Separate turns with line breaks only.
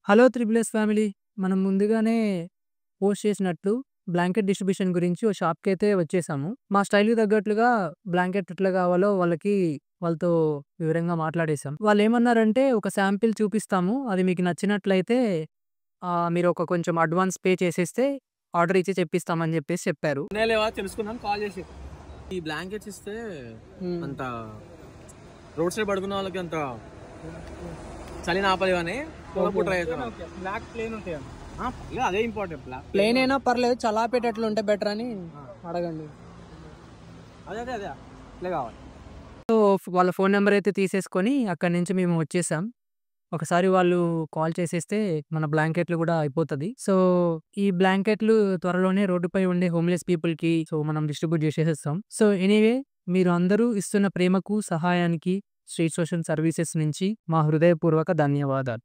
Hello త్రిబులెస్ family. మనం ముందుగానే post చేసినట్లు బ్లాంకెట్ డిస్ట్రిబ్యూషన్ గురించి ఓ షాప్‌కైతే వచ్చేసాము. మా స్టైల్‌కి తగ్గట్లుగా బ్లాంకెట్ ఎట్లా కావాలో వాళ్ళతో వివరంగా మాట్లాడేసాం. వాళ్ళేమన్నారంటే ఒక శాంపిల్ చూపిస్తాము. అది మీకు నచ్చినట్లయితే మీరు కొంచెం అడ్వాన్స్ పే చేసేస్తే ఆర్డర్ ఇచ్చి చెప్పిస్తామని చెప్పారు.
ఉన్నాయా తెలుసుకుందాం కాల్ చేసి. ఈ బ్లాంకెట్స్ ఇస్తే అంత రోడ్ సైడ్ పడుకున్న వాళ్ళకి అంత చలి ఆపలేవు అని ట్రై చేస్తాను.
బ్లాక్ ప్లేన్ ఉంటాయి
అదే ఇంపార్టెంట్.
ప్లేన్ అయినా పర్లేదు, చలాపేటట్లు ఉంటే బెటర్ అని అడగండి.
అదే అదే అదే ఇట్లే కావాలి.
సో, వాళ్ళ ఫోన్ నంబర్ అయితే తీసేసుకొని అక్కడి నుంచి మేము వచ్చేసాం. ఒకసారి వాళ్ళు కాల్ చేసేస్తే మన బ్లాంకెట్లు గూడా అయిపోతది. సో, ఈ బ్లాంకెట్లు త్వరలోనే రోడ్డుపై ఉండే హోమ్‌లెస్ పీపుల్‌కి మనం డిస్ట్రిబ్యూట్ జేసేసేస్తాం. సో, ఎనీవే మీరు అందరూ ఇస్తున్న ప్రేమకు, సహాయానికి స్ట్రీట్ సోషల్ సర్వీసెస్ నుంచి మా హృదయపూర్వక ధన్యవాదాలు.